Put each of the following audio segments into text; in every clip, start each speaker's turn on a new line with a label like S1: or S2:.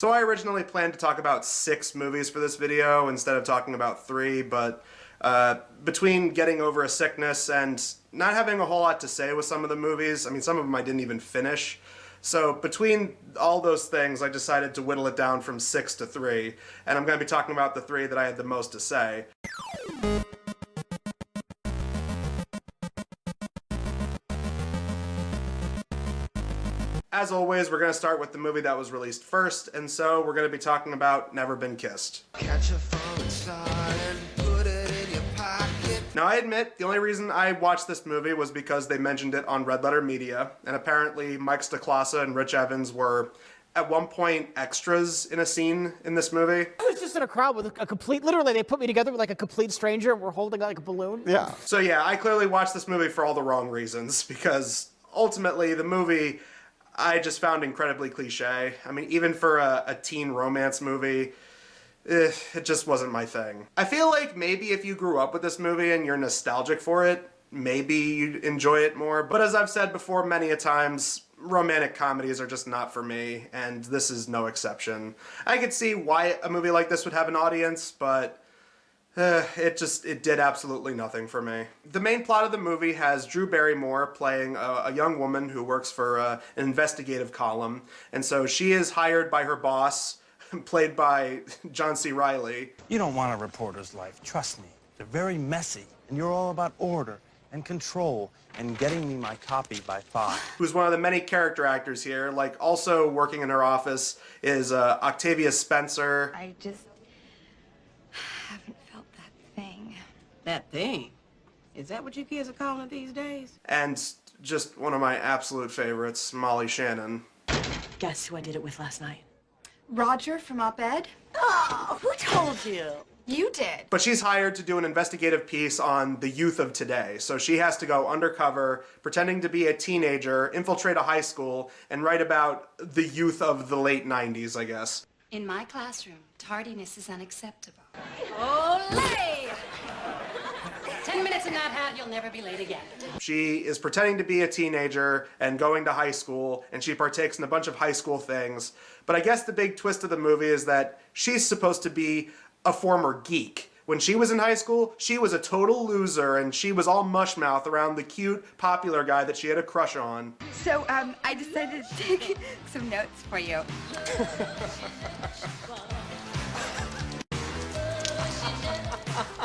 S1: So I originally planned to talk about 6 movies for this video instead of talking about 3, but between getting over a sickness and not having a whole lot to say with some of the movies, I mean, some of them I didn't even finish. So between all those things, I decided to whittle it down from 6 to 3, and I'm going to be talking about the 3 that I had the most to say. As always, we're going to start with the movie that was released first, and so we're going to be talking about Never Been Kissed.
S2: Catch a falling star and put it in your pocket.
S1: Now, I admit, the only reason I watched this movie was because they mentioned it on Red Letter Media, and apparently Mike Stacklasa and Rich Evans were, at one point, extras in a scene in this movie.
S3: I was just in a crowd with a complete, literally, they put me together with like a complete stranger and we're holding like a balloon.
S4: Yeah.
S1: So yeah, I clearly watched this movie for all the wrong reasons, because ultimately the movie I just found incredibly cliche. I mean, even for a teen romance movie, it just wasn't my thing. I feel like maybe if you grew up with this movie and you're nostalgic for it, maybe you'd enjoy it more. But as I've said before many a times, romantic comedies are just not for me, and this is no exception. I could see why a movie like this would have an audience, but it did absolutely nothing for me. The main plot of the movie has Drew Barrymore playing a young woman who works for an investigative column, and so she is hired by her boss, played by John C. Reilly.
S5: You don't want a reporter's life, trust me. They're very messy, and you're all about order and control and getting me my copy by 5.
S1: Who's one of the many character actors here. Like, also working in her office is Octavia Spencer.
S6: I just haven't felt that thing.
S7: That thing? Is that what you kids are calling it these days?
S1: And just one of my absolute favorites, Molly Shannon.
S7: Guess who I did it with last night?
S6: Roger from Op-Ed?
S7: Oh, who told you?
S6: You did.
S1: But she's hired to do an investigative piece on the youth of today. So she has to go undercover, pretending to be a teenager, infiltrate a high school, and write about the youth of the late 90s, I guess.
S8: In my classroom, tardiness is unacceptable.
S7: Olay!
S8: 10 minutes in that hat, you'll never be late again.
S1: She is pretending to be a teenager and going to high school, and she partakes in a bunch of high school things. But I guess the big twist of the movie is that she's supposed to be a former geek. When she was in high school, she was a total loser, and she was all mushmouth around the cute, popular guy that she had a crush on.
S6: So, I decided to take some notes for you.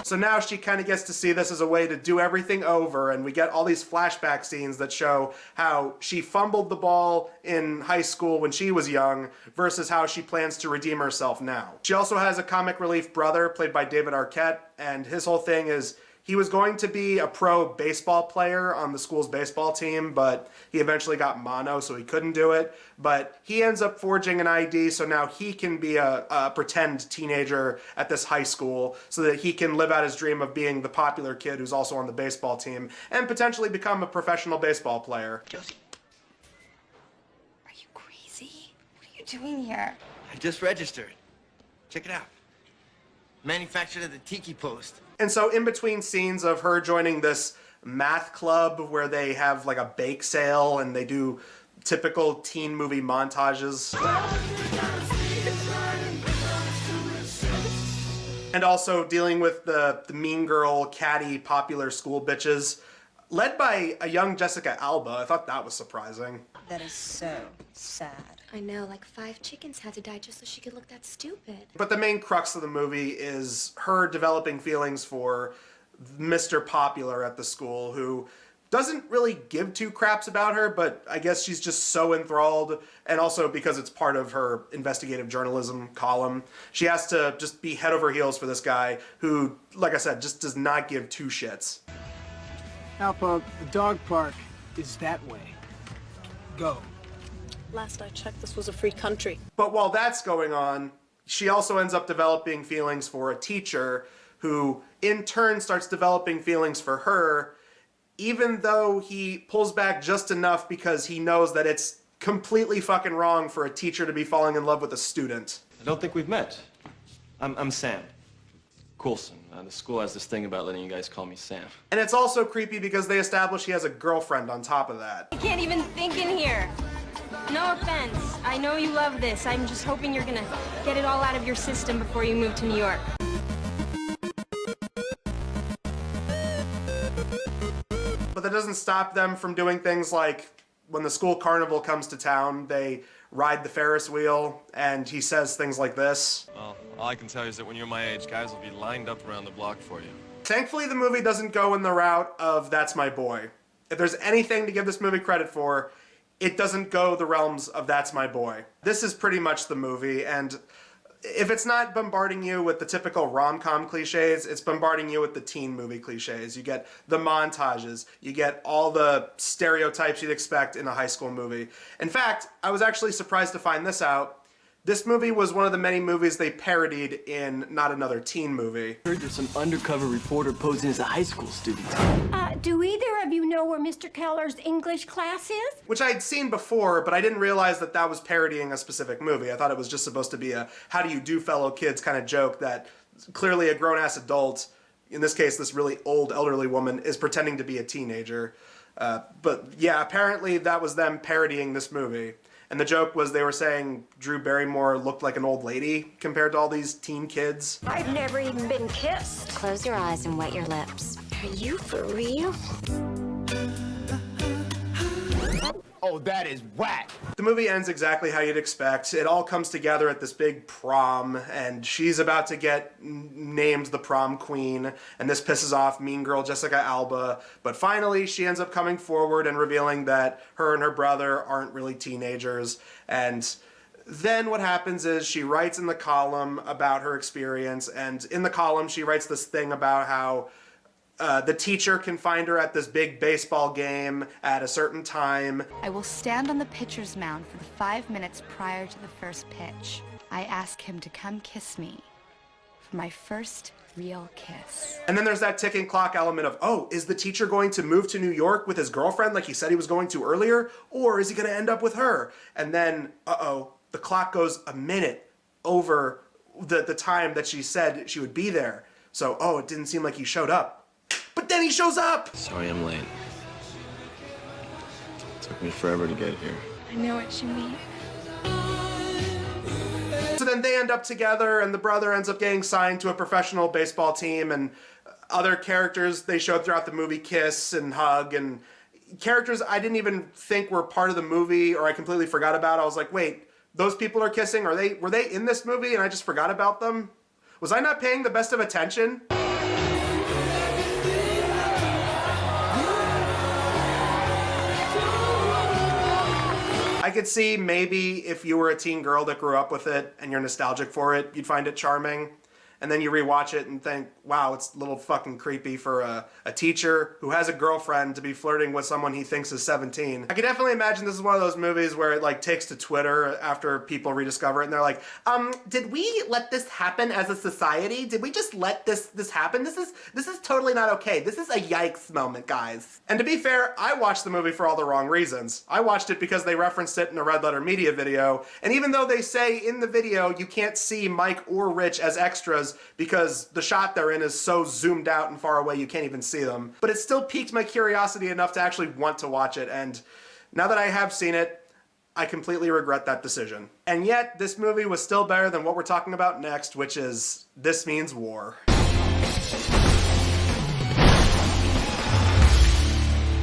S1: So now she kind of gets to see this as a way to do everything over, and we get all these flashback scenes that show how she fumbled the ball in high school when she was young versus how she plans to redeem herself now. She also has a comic relief brother played by David Arquette, and his whole thing is he was going to be a pro baseball player on the school's baseball team, but he eventually got mono, so he couldn't do it. But he ends up forging an ID, so now he can be a pretend teenager at this high school so that he can live out his dream of being the popular kid who's also on the baseball team and potentially become a professional baseball player.
S6: Josie. Are you crazy? What are you doing here?
S2: I just registered. Check it out. Manufactured at the Tiki Post.
S1: And so in between scenes of her joining this math club where they have like a bake sale and they do typical teen movie montages. And also dealing with the mean girl, catty, popular school bitches, led by a young Jessica Alba. I thought that was surprising.
S7: That is so sad.
S8: I know, like 5 chickens had to die just so she could look that stupid.
S1: But the main crux of the movie is her developing feelings for Mr. Popular at the school, who doesn't really give 2 craps about her, but I guess she's just so enthralled, and also because it's part of her investigative journalism column, she has to just be head over heels for this guy who, like I said, just does not give 2 shits.
S3: Alpha, the dog park is that way. Go.
S7: Last I checked, this was a free country.
S1: But while that's going on, she also ends up developing feelings for a teacher who, in turn, starts developing feelings for her, even though he pulls back just enough because he knows that it's completely fucking wrong for a teacher to be falling in love with a student.
S9: I don't think we've met. I'm Sam. Coulson. The school has this thing about letting you guys call me Sam.
S1: And it's also creepy because they establish he has a girlfriend on top of that.
S6: I can't even think in here. No offense. I know you love this. I'm just hoping you're gonna get it all out of your system before you move to New York.
S1: But that doesn't stop them from doing things like when the school carnival comes to town, they ride the Ferris wheel, and he says things like this.
S9: Well, all I can tell you is that when you're my age, guys will be lined up around the block for you.
S1: Thankfully, the movie doesn't go in the route of That's My Boy. If there's anything to give this movie credit for, it doesn't go the realms of That's My Boy. This is pretty much the movie, and if it's not bombarding you with the typical rom-com cliches, it's bombarding you with the teen movie cliches. You get the montages, you get all the stereotypes you'd expect in a high school movie. In fact, I was actually surprised to find this out. This movie was one of the many movies they parodied in Not Another Teen Movie.
S4: Heard there's some undercover reporter posing as a high school student.
S10: Do either of you know where Mr. Keller's English class is?
S1: Which I'd seen before, but I didn't realize that that was parodying a specific movie. I thought it was just supposed to be a how do you do fellow kids kind of joke that clearly a grown-ass adult, in this case this really old elderly woman, is pretending to be a teenager. But yeah, apparently that was them parodying this movie. And the joke was they were saying Drew Barrymore looked like an old lady compared to all these teen kids.
S10: I've never even been kissed.
S8: Close your eyes and wet your lips.
S10: Are you for real?
S4: Oh, that is whack.
S1: The movie ends exactly how you'd expect. It all comes together at this big prom, and she's about to get named the prom queen, and this pisses off mean girl Jessica Alba. But finally, she ends up coming forward and revealing that her and her brother aren't really teenagers. And then what happens is she writes in the column about her experience, and in the column she writes this thing about how the teacher can find her at this big baseball game at a certain time.
S11: I will stand on the pitcher's mound for the 5 minutes prior to the first pitch. I ask him to come kiss me for my first real kiss.
S1: And then there's that ticking clock element of, oh, is the teacher going to move to New York with his girlfriend like he said he was going to earlier? Or is he going to end up with her? And then, the clock goes a minute over the time that she said she would be there. So, it didn't seem like he showed up. But then he shows up!
S9: Sorry I'm late. Took me forever to get here.
S6: I know what you mean.
S1: So then they end up together, and the brother ends up getting signed to a professional baseball team, and other characters they showed throughout the movie kiss and hug, and characters I didn't even think were part of the movie or I completely forgot about. I was like, wait, those people are kissing? Were they in this movie and I just forgot about them? Was I not paying the best of attention? I could see maybe if you were a teen girl that grew up with it and you're nostalgic for it, you'd find it charming. And then you rewatch it and think, wow, it's a little fucking creepy for a teacher who has a girlfriend to be flirting with someone he thinks is 17. I could definitely imagine this is one of those movies where it takes to Twitter after people rediscover it and they're like, did we let this happen as a society? Did we just let this happen? This is totally not okay. This is a yikes moment, guys. And to be fair, I watched the movie for all the wrong reasons. I watched it because they referenced it in a Red Letter Media video, and even though they say in the video you can't see Mike or Rich as extras because the shot they're in is so zoomed out and far away you can't even see them. But it still piqued my curiosity enough to actually want to watch it, and now that I have seen it, I completely regret that decision. And yet, this movie was still better than what we're talking about next, which is This Means War.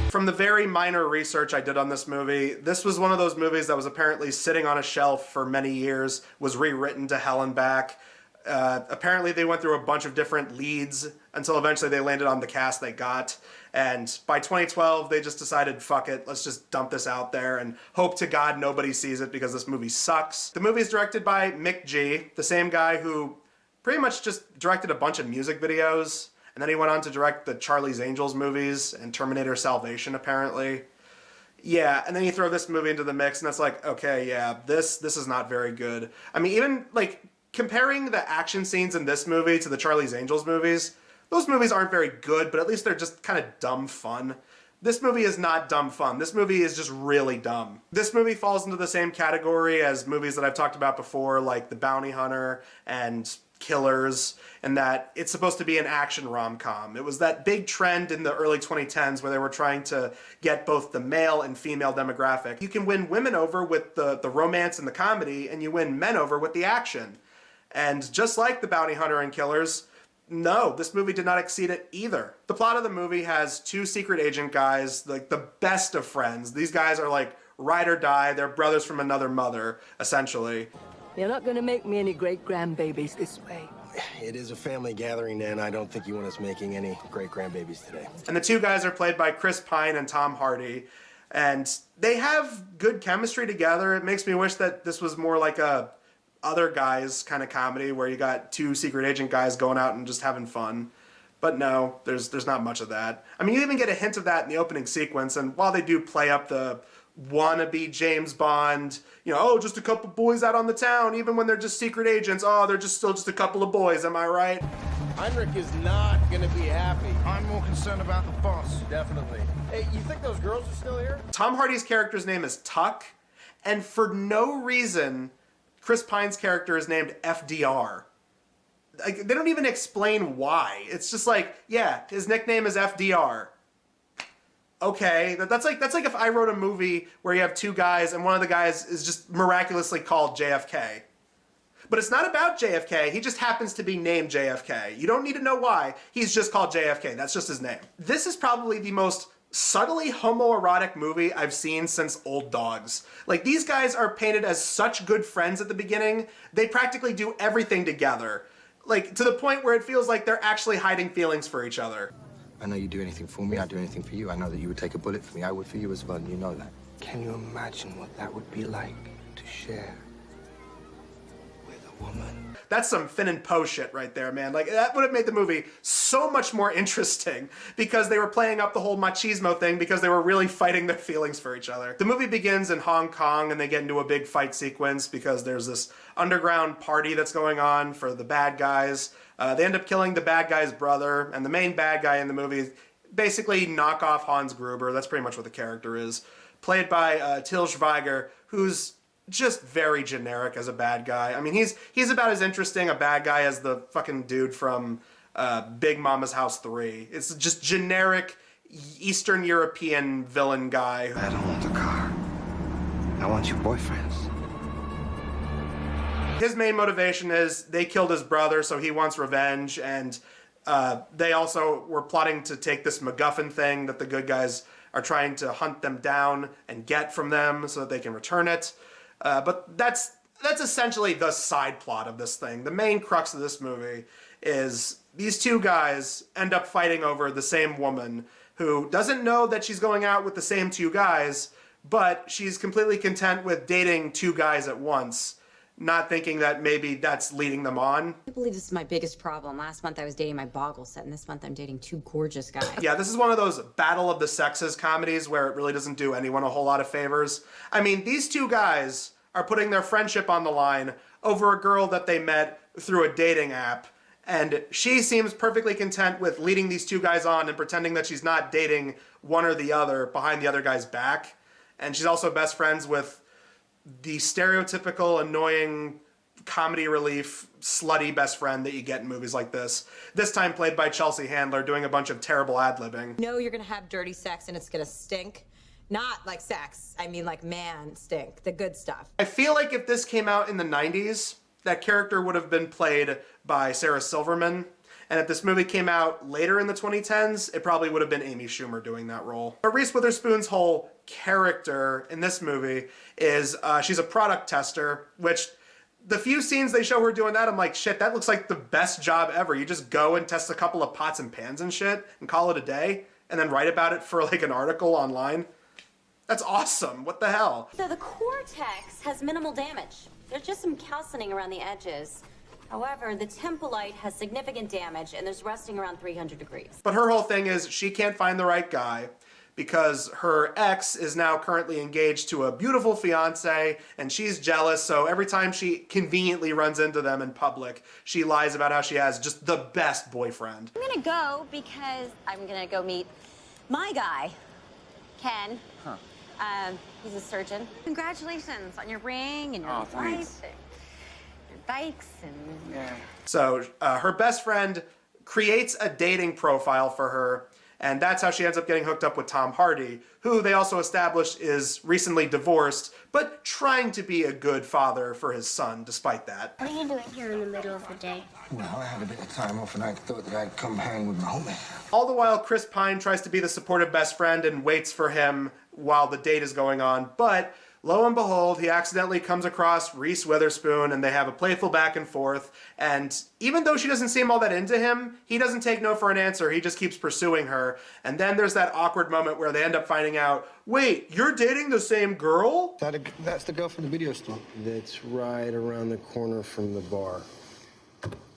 S1: From the very minor research I did on this movie, this was one of those movies that was apparently sitting on a shelf for many years, was rewritten to hell and back. Apparently they went through a bunch of different leads until eventually they landed on the cast they got. And by 2012, they just decided, fuck it, let's just dump this out there and hope to God nobody sees it because this movie sucks. The movie is directed by Mick G, the same guy who pretty much just directed a bunch of music videos. And then he went on to direct the Charlie's Angels movies and Terminator Salvation, apparently. Yeah, and then you throw this movie into the mix and it's like, okay, yeah, this is not very good. I mean, even comparing the action scenes in this movie to the Charlie's Angels movies, those movies aren't very good, but at least they're just kind of dumb fun. This movie is not dumb fun. This movie is just really dumb. This movie falls into the same category as movies that I've talked about before, like The Bounty Hunter and Killers, and that it's supposed to be an action rom-com. It was that big trend in the early 2010s where they were trying to get both the male and female demographic. You can win women over with the romance and the comedy, and you win men over with the action. And just like The Bounty Hunter and Killers, no, this movie did not exceed it either. The plot of the movie has two secret agent guys, like the best of friends. These guys are like ride or die. They're brothers from another mother, essentially.
S12: You're not going to make me any great-grandbabies this way.
S13: It is a family gathering, and I don't think you want us making any great-grandbabies today.
S1: And the two guys are played by Chris Pine and Tom Hardy. And they have good chemistry together. It makes me wish that this was more like a other guys kind of comedy where you got two secret agent guys going out and just having fun. But no, there's not much of that. I mean, you even get a hint of that in the opening sequence, and while they do play up the wannabe James Bond, you know, oh, just a couple boys out on the town, even when they're just secret agents, oh, they're just still just a couple of boys, am I right?
S4: Heinrich is not gonna be happy.
S2: I'm more concerned about the boss.
S4: Definitely. Hey, you think those girls are still here?
S1: Tom Hardy's character's name is Tuck, and for no reason, Chris Pine's character is named FDR. Like, they don't even explain why. It's just like, yeah, his nickname is FDR. Okay, that's like if I wrote a movie where you have two guys and one of the guys is just miraculously called JFK. But it's not about JFK, he just happens to be named JFK. You don't need to know why, he's just called JFK, that's just his name. This is probably the most subtly homoerotic movie I've seen since Old Dogs. Like, these guys are painted as such good friends at the beginning, they practically do everything together. Like, to the point where it feels like they're actually hiding feelings for each other.
S13: I know you'd do anything for me, I'd do anything for you. I know that you would take a bullet for me, I would for you as well, and you know that. Can you imagine what that would be like to share with a woman?
S1: That's some Finn and Poe shit right there, man. Like, that would have made the movie so much more interesting because they were playing up the whole machismo thing because they were really fighting their feelings for each other. The movie begins in Hong Kong and they get into a big fight sequence because there's this underground party that's going on for the bad guys. They end up killing the bad guy's brother, and the main bad guy in the movie basically knock off Hans Gruber. That's pretty much what the character is. Played by Til Schweiger, who's just very generic as a bad guy. I mean, he's about as interesting a bad guy as the fucking dude from Big Mama's House 3. It's just generic Eastern European villain guy.
S2: I don't want the car. I want your boyfriends.
S1: His main motivation is they killed his brother, so he wants revenge, and they also were plotting to take this MacGuffin thing that the good guys are trying to hunt them down and get from them so that they can return it. But that's essentially the side plot of this thing. The main crux of this movie is these two guys end up fighting over the same woman who doesn't know that she's going out with the same two guys, but she's completely content with dating two guys at once, not thinking that maybe that's leading them on.
S14: I believe this is my biggest problem. Last month I was dating my boggle set, and this month I'm dating two gorgeous guys.
S1: Yeah, this is one of those battle of the sexes comedies where it really doesn't do anyone a whole lot of favors. I mean, these two guys are putting their friendship on the line over a girl that they met through a dating app, and she seems perfectly content with leading these two guys on and pretending that she's not dating one or the other behind the other guy's back. And she's also best friends with the stereotypical, annoying, comedy relief, slutty best friend that you get in movies like this. This time played by Chelsea Handler, doing a bunch of terrible ad-libbing.
S15: No, you're gonna have dirty sex and it's gonna stink. Not like sex, I mean like man stink, the good stuff.
S1: I feel like if this came out in the 90s, that character would have been played by Sarah Silverman. And if this movie came out later in the 2010s, it probably would have been Amy Schumer doing that role. But Reese Witherspoon's whole character in this movie is she's a product tester, which the few scenes they show her doing that, I'm like, shit, that looks like the best job ever. You just go and test a couple of pots and pans and shit and call it a day and then write about it for like an article online. That's awesome. What the hell?
S16: So the cortex has minimal damage. There's just some calcining around the edges. However, the tempolite has significant damage and there's rusting around 300 degrees.
S1: But her whole thing is she can't find the right guy because her ex is now currently engaged to a beautiful fiance and she's jealous, so every time she conveniently runs into them in public, she lies about how she has just the best boyfriend.
S16: I'm gonna go because I'm gonna go meet my guy Ken.
S17: Huh.
S16: He's a surgeon. Congratulations on your ring and your
S17: Oh, thanks.
S16: wife and your bikes and...
S17: Yeah.
S1: So her best friend creates a dating profile for her, and that's how she ends up getting hooked up with Tom Hardy, who they also established is recently divorced, but trying to be a good father for his son despite that.
S10: What are you doing here in the middle of the day?
S13: Well, I had a bit of time off and I thought that I'd come hang with my homie.
S1: All the while, Chris Pine tries to be the supportive best friend and waits for him while the date is going on, but lo and behold, he accidentally comes across Reese Witherspoon and they have a playful back and forth, and even though she doesn't seem all that into him, he doesn't take no for an answer, he just keeps pursuing her, and then there's that awkward moment where they end up finding out, wait, you're dating the same girl?
S13: That's the girl from the video store.
S4: That's right around the corner from the bar.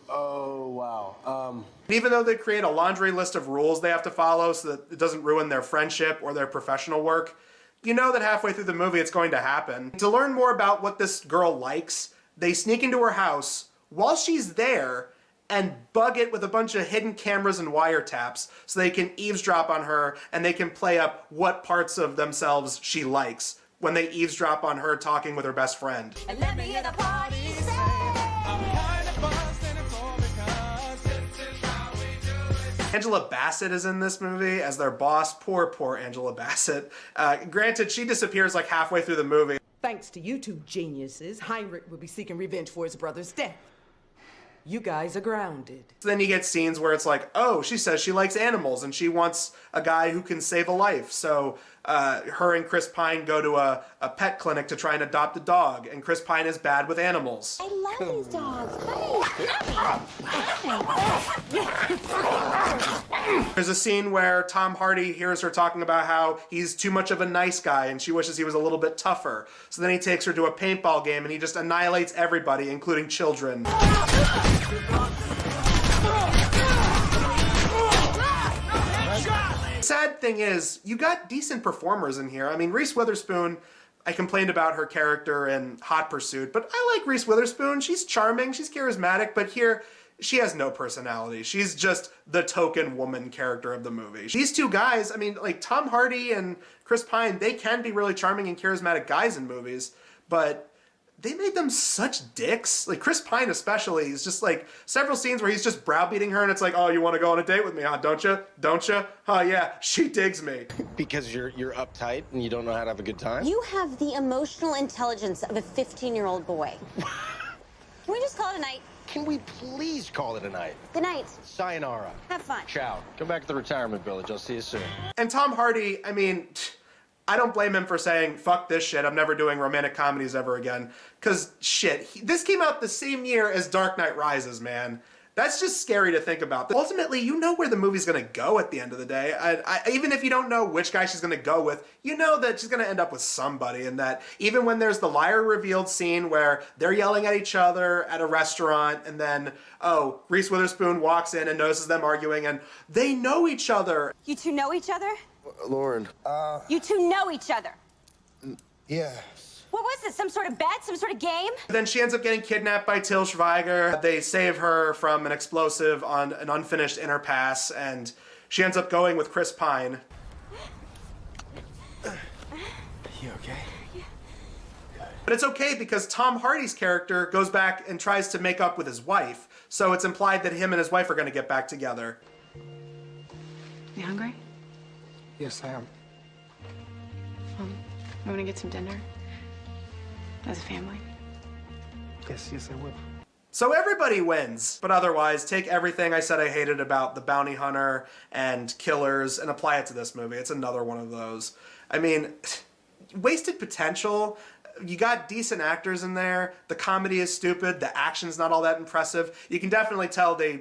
S4: Oh, wow.
S1: Even though they create a laundry list of rules they have to follow so that it doesn't ruin their friendship or their professional work, you know that halfway through the movie it's going to happen. To learn more about what this girl likes, they sneak into her house while she's there and bug it with a bunch of hidden cameras and wiretaps so they can eavesdrop on her and they can play up what parts of themselves she likes when they eavesdrop on her talking with her best friend.
S15: And let me hear the party say, I'm kind of buzzed and it's all because this is how we do it.
S1: Angela Bassett is in this movie as their boss. Poor Angela Bassett. Granted, she disappears like halfway through the movie.
S12: Thanks to you two geniuses, Heinrich will be seeking revenge for his brother's death. You guys are grounded.
S1: So then you get scenes where it's like, oh, she says she likes animals and she wants a guy who can save a life. So her and Chris Pine go to a pet clinic to try and adopt a dog, and Chris Pine is bad with animals.
S16: I love these dogs.
S1: There's a scene where Tom Hardy hears her talking about how he's too much of a nice guy and she wishes he was a little bit tougher. So then he takes her to a paintball game and he just annihilates everybody, including children. Sad thing is, you got decent performers in here. I mean, Reese Witherspoon, I complained about her character in Hot Pursuit, but I like Reese Witherspoon. She's charming, she's charismatic, but here, she has no personality. She's just the token woman character of the movie. These two guys, I mean, like Tom Hardy and Chris Pine, they can be really charming and charismatic guys in movies, but they made them such dicks. Like Chris Pine especially, is just like several scenes where he's just browbeating her and it's like, oh, you want to go on a date with me, huh? Don't you? Don't you? Oh yeah, she digs me.
S4: Because you're uptight and you don't know how to have a good time?
S16: You have the emotional intelligence of a 15-year-old boy. Can we just call it a night?
S4: Can we please call it a night?
S16: Good night.
S4: Sayonara.
S16: Have fun.
S4: Ciao. Go back to the retirement village. I'll see you soon.
S1: And Tom Hardy, I mean, I don't blame him for saying, fuck this shit, I'm never doing romantic comedies ever again. Because, shit, this came out the same year as Dark Knight Rises, man. That's just scary to think about. Ultimately, you know where the movie's gonna go at the end of the day. Even if you don't know which guy she's gonna go with, you know that she's gonna end up with somebody, and that even when there's the liar revealed scene where they're yelling at each other at a restaurant, and then, oh, Reese Witherspoon walks in and notices them arguing, and they know each other.
S16: You two know each other?
S13: Lauren.
S16: You two know each other?
S13: Yeah.
S16: What was this? Some sort of bet? Some sort of game?
S1: Then she ends up getting kidnapped by Til Schweiger. They save her from an explosive on an unfinished inner pass, and she ends up going with Chris Pine.
S4: You okay?
S1: But it's okay because Tom Hardy's character goes back and tries to make up with his wife, so it's implied that him and his wife are going to get back together.
S11: You hungry?
S13: Yes, I am.
S11: We want to get some dinner? As a family?
S13: Yes, I will.
S1: So everybody wins, but otherwise, take everything I said I hated about The Bounty Hunter and Killers and apply it to this movie. It's another one of those. I mean, wasted potential. You got decent actors in there. The comedy is stupid. The action's not all that impressive. You can definitely tell they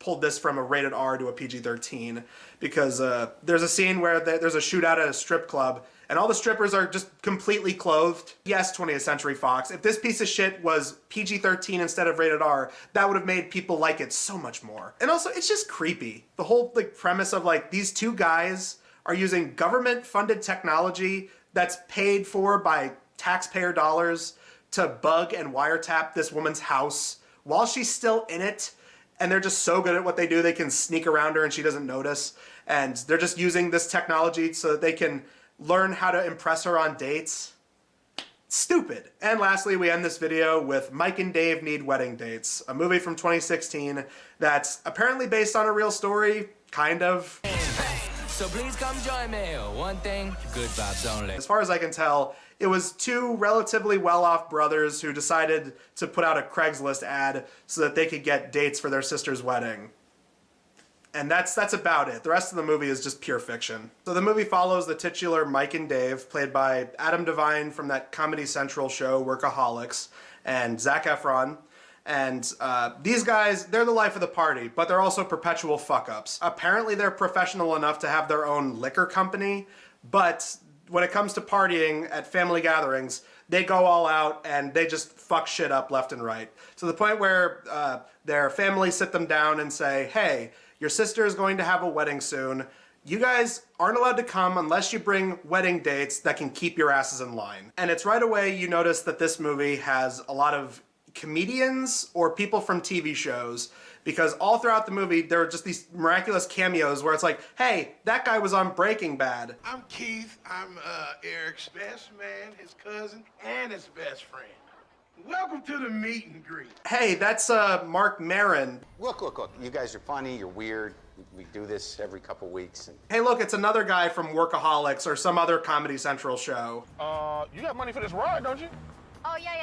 S1: pulled this from a rated R to a PG-13 because there's a scene where there's a shootout at a strip club and all the strippers are just completely clothed. Yes, 20th Century Fox. If this piece of shit was PG-13 instead of rated R, that would have made people like it so much more. And also, it's just creepy. The whole premise of these two guys are using government-funded technology that's paid for by taxpayer dollars to bug and wiretap this woman's house while she's still in it, and they're just so good at what they do they can sneak around her and she doesn't notice, and they're just using this technology so that they can learn how to impress her on dates. Stupid. And lastly, we end this video with Mike and Dave Need Wedding Dates, a movie from 2016 that's apparently based on a real story, kind of.
S17: So please come join me. One thing, good vibes only.
S1: As far as I can tell, it was two relatively well-off brothers who decided to put out a Craigslist ad so that they could get dates for their sister's wedding. And that's about it. The rest of the movie is just pure fiction. So the movie follows the titular Mike and Dave, played by Adam Devine from that Comedy Central show Workaholics, and Zac Efron. And these guys, they're the life of the party, but they're also perpetual fuck-ups. Apparently they're professional enough to have their own liquor company, but when it comes to partying at family gatherings, they go all out and they just fuck shit up left and right. To the point where their family sit them down and say, hey, your sister is going to have a wedding soon. You guys aren't allowed to come unless you bring wedding dates that can keep your asses in line. And it's right away you notice that this movie has a lot of comedians or people from TV shows, because all throughout the movie there are just these miraculous cameos where it's like, hey, that guy was on Breaking Bad.
S18: I'm Keith. I'm Eric's best man, his cousin, and his best friend. Welcome to the meet and greet.
S1: Hey, that's Mark Maron.
S19: Look. You guys are funny. You're weird. We do this every couple weeks. And...
S1: Hey, look, it's another guy from Workaholics or some other Comedy Central show.
S18: You got money for this ride, don't you?
S20: Oh, yeah.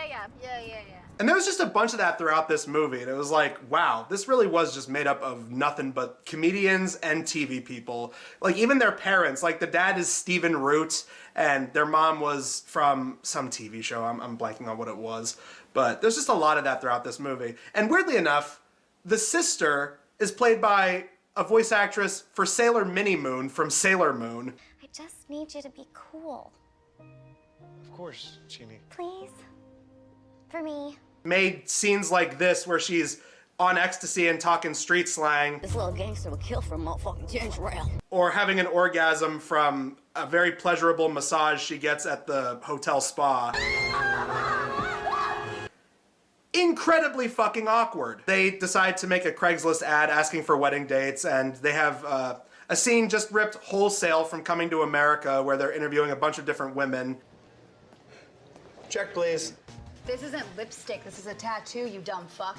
S1: And there was just a bunch of that throughout this movie. And it was like, wow, this really was just made up of nothing but comedians and TV people. Like, even their parents, like the dad is Stephen Root, and their mom was from some TV show. I'm blanking on what it was. But there's just a lot of that throughout this movie. And weirdly enough, the sister is played by a voice actress for Sailor Minimoon from Sailor Moon.
S20: I just need you to be cool.
S18: Of course, Chini.
S20: Please? For me.
S1: Made scenes like this where she's on ecstasy and talking street slang.
S20: This little gangster would kill for a motherfucking ginger ale.
S1: Or having an orgasm from a very pleasurable massage she gets at the hotel spa. Incredibly fucking awkward. They decide to make a Craigslist ad asking for wedding dates, and they have a scene just ripped wholesale from Coming to America where they're interviewing a bunch of different women.
S4: Check, please.
S21: This isn't lipstick, this is a tattoo, you dumb fuck.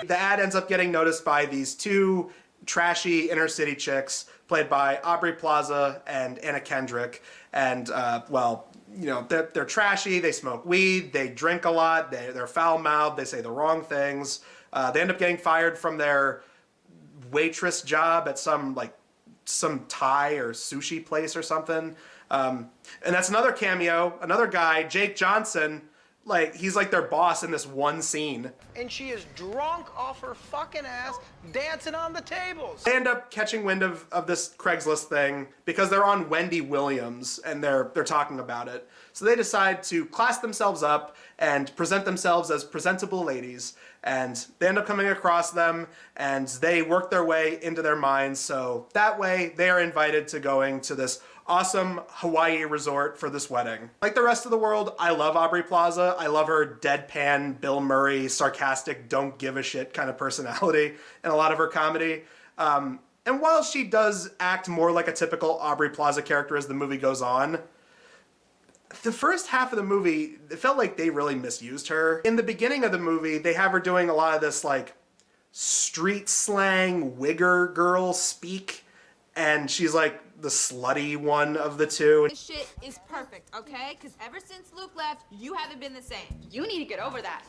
S1: The ad ends up getting noticed by these two trashy inner city chicks played by Aubrey Plaza and Anna Kendrick. And, well, you know, they're trashy, they smoke weed, they drink a lot, they're foul-mouthed, they say the wrong things. They end up getting fired from their waitress job at some Thai or sushi place or something. And that's another cameo, another guy, Jake Johnson, like, he's like their boss in this one scene.
S22: And she is drunk off her fucking ass, dancing on the tables.
S1: They end up catching wind of this Craigslist thing because they're on Wendy Williams and they're talking about it. So they decide to class themselves up and present themselves as presentable ladies. And they end up coming across them and they work their way into their minds. So that way they are invited to going to this awesome Hawaii resort for this wedding. Like the rest of the world, I love Aubrey Plaza. I love her deadpan, Bill Murray, sarcastic, don't give a shit kind of personality in a lot of her comedy. And while she does act more like a typical Aubrey Plaza character as the movie goes on, the first half of the movie, it felt like they really misused her. In the beginning of the movie, they have her doing a lot of this like street slang wigger girl speak, and she's like the slutty one of the two.
S23: This shit is perfect, okay? Because ever since Luke left, you haven't been the same. You need to get over that.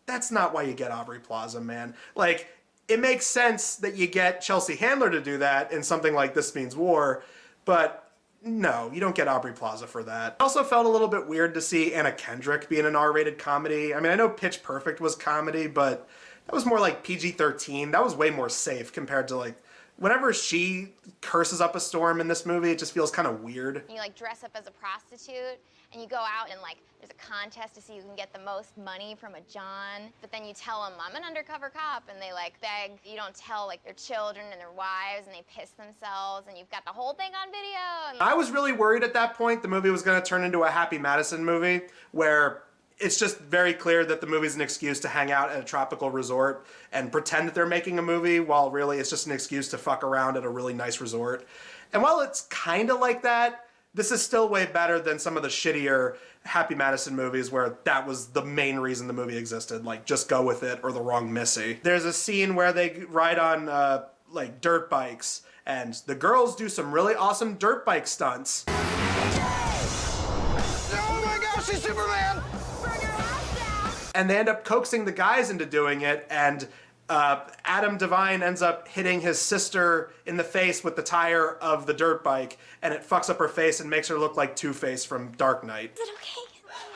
S1: That's not why you get Aubrey Plaza, man. Like, it makes sense that you get Chelsea Handler to do that in something like This Means War, but no, you don't get Aubrey Plaza for that. I also felt a little bit weird to see Anna Kendrick be in an R-rated comedy. I mean, I know Pitch Perfect was comedy, but that was more like PG-13. That was way more safe compared to like, whenever she curses up a storm in this movie, it just feels kind of weird.
S20: You like dress up as a prostitute and you go out and like there's a contest to see who can get the most money from a John, but then you tell them I'm an undercover cop and they like beg you don't tell like their children and their wives and they piss themselves and you've got the whole thing on video. And...
S1: I was really worried at that point the movie was going to turn into a Happy Madison movie where it's just very clear that the movie's an excuse to hang out at a tropical resort and pretend that they're making a movie, while really it's just an excuse to fuck around at a really nice resort. And while it's kind of like that, this is still way better than some of the shittier Happy Madison movies where that was the main reason the movie existed, like Just Go With It or The Wrong Missy. There's a scene where they ride on like dirt bikes, and the girls do some really awesome dirt bike stunts.
S22: Oh my gosh, she's Superman!
S1: And they end up coaxing the guys into doing it, and Adam Devine ends up hitting his sister in the face with the tire of the dirt bike, and it fucks up her face and makes her look like Two-Face from Dark Knight.
S21: Is it okay?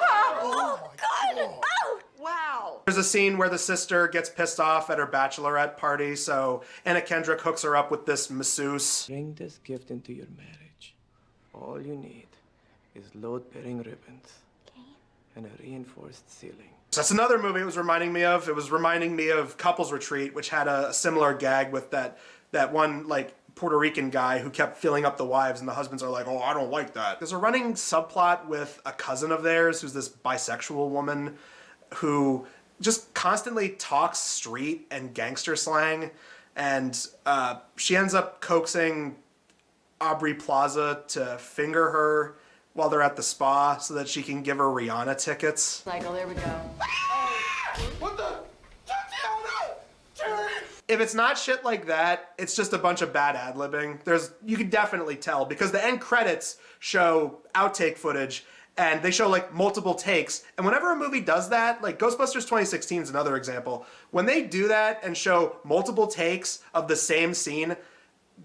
S21: Oh, God! Oh!
S22: Wow!
S1: There's a scene where the sister gets pissed off at her bachelorette party, so Anna Kendrick hooks her up with this masseuse.
S3: Bring this gift into your marriage. All you need is load-bearing ribbons and a reinforced ceiling.
S1: So that's another movie it was reminding me of. It was reminding me of Couples Retreat, which had a similar gag with that one, like, Puerto Rican guy who kept filling up the wives, and the husbands are like, oh, I don't like that. There's a running subplot with a cousin of theirs who's this bisexual woman who just constantly talks street and gangster slang, and she ends up coaxing Aubrey Plaza to finger her while they're at the spa so that she can give her Rihanna tickets.
S21: Michael, there we go.
S18: What the?
S1: If it's not shit like that, it's just a bunch of bad ad-libbing. You can definitely tell, because the end credits show outtake footage, and they show like multiple takes. And whenever a movie does that, like Ghostbusters 2016 is another example, when they do that and show multiple takes of the same scene,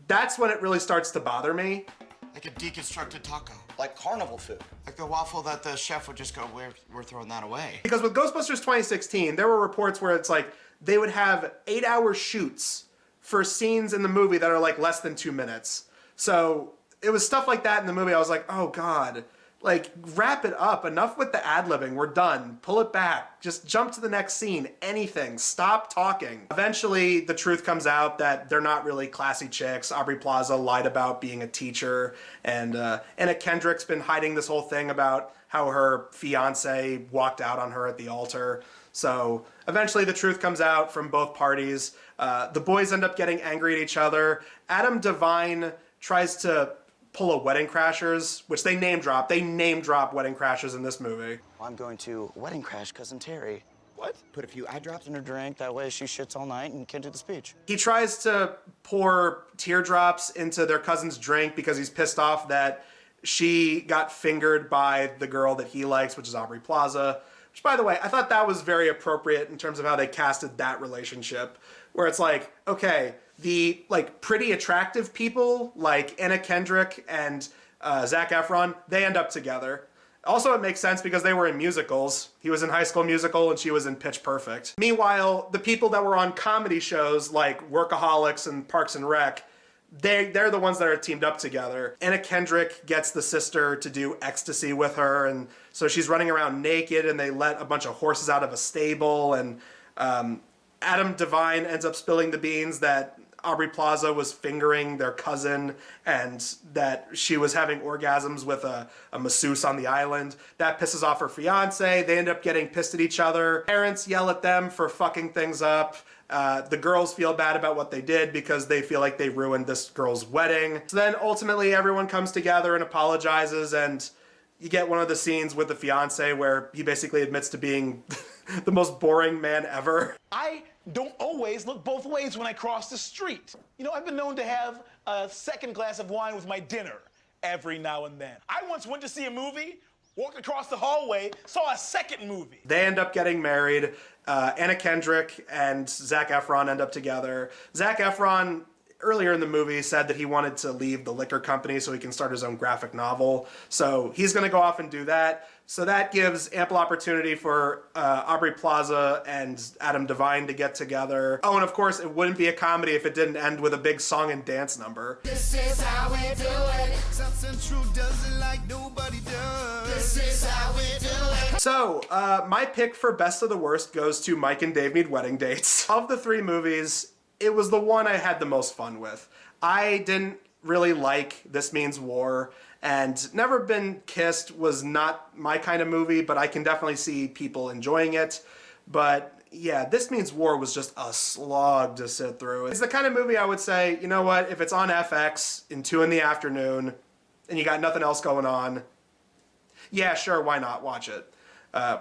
S1: that's when it really starts to bother me.
S5: Like a deconstructed taco. Like carnival food. Like the waffle that the chef would just go, we're throwing that away.
S1: Because with Ghostbusters 2016, there were reports where it's like, they would have 8-hour shoots for scenes in the movie that are like less than 2 minutes. So it was stuff like that in the movie. I was like, oh God, like wrap it up. Enough with the ad-libbing. We're done. Pull it back. Just jump to the next scene. Anything. Stop talking. Eventually, the truth comes out that they're not really classy chicks. Aubrey Plaza lied about being a teacher, and Anna Kendrick's been hiding this whole thing about how her fiance walked out on her at the altar. So eventually the truth comes out from both parties. The boys end up getting angry at each other. Adam Devine tries to pull a Wedding Crashers, which they name drop. They name drop Wedding Crashers in this movie.
S5: I'm going to wedding crash Cousin Terry. What? Put a few eye drops in her drink. That way she shits all night and can't do the speech.
S1: He tries to pour teardrops into their cousin's drink because he's pissed off that she got fingered by the girl that he likes, which is Aubrey Plaza. Which, by the way, I thought that was very appropriate in terms of how they casted that relationship, where it's like, okay, the like pretty attractive people like Anna Kendrick and Zac Efron, they end up together. Also, it makes sense because they were in musicals. He was in High School Musical and she was in Pitch Perfect. Meanwhile, the people that were on comedy shows like Workaholics and Parks and Rec, they're the ones that are teamed up together. Anna Kendrick gets the sister to do ecstasy with her, and so she's running around naked, and they let a bunch of horses out of a stable, and Adam Devine ends up spilling the beans that Aubrey Plaza was fingering their cousin and that she was having orgasms with a masseuse on the island. That pisses off her fiance. They end up getting pissed at each other. Parents yell at them for fucking things up. The girls feel bad about what they did because they feel like they ruined this girl's wedding. So then ultimately everyone comes together and apologizes, and you get one of the scenes with the fiance where he basically admits to being the most boring man ever.
S22: I don't always look both ways when I cross the street. You know, I've been known to have a second glass of wine with my dinner every now and then. I once went to see a movie, walked across the hallway, saw a second movie.
S1: They end up getting married. Anna Kendrick and Zac Efron end up together. Zac Efron, earlier in the movie, said that he wanted to leave the liquor company so he can start his own graphic novel. So he's going to go off and do that. So that gives ample opportunity for Aubrey Plaza and Adam Devine to get together. Oh, and of course, it wouldn't be a comedy if it didn't end with a big song and dance number.
S15: This is how we do it. Something true does it like nobody does. This is how we do it.
S1: So, my pick for Best of the Worst goes to Mike and Dave Need Wedding Dates. Of the three movies, it was the one I had the most fun with. I didn't really like This Means War, And Never Been Kissed was not my kind of movie, but I can definitely see people enjoying it. But yeah, This Means War was just a slog to sit through. It's the kind of movie I would say, you know what, if it's on FX in 2 in the afternoon and you got nothing else going on, yeah, sure, why not watch it?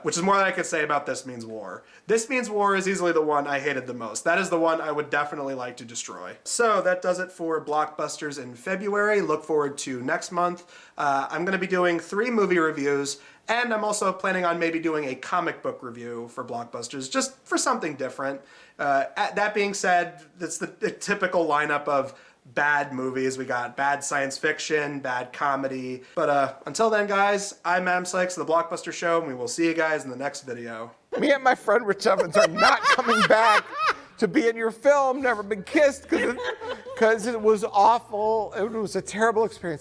S1: Which is more than I could say about This Means War. This Means War is easily the one I hated the most. That is the one I would definitely like to destroy. So that does it for Blockbusters in February. Look forward to next month. I'm going to be doing 3 movie reviews, and I'm also planning on maybe doing a comic book review for Blockbusters, just for something different. That being said, it's the typical lineup of bad movies. We got bad science fiction, bad comedy. But until then, guys, I'm Adam Sykes of The Blockbuster Show, and we will see you guys in the next video.
S7: Me and my friend Rich Evans are not coming back to be in your film, Never Been Kissed, because it was awful. It was a terrible experience.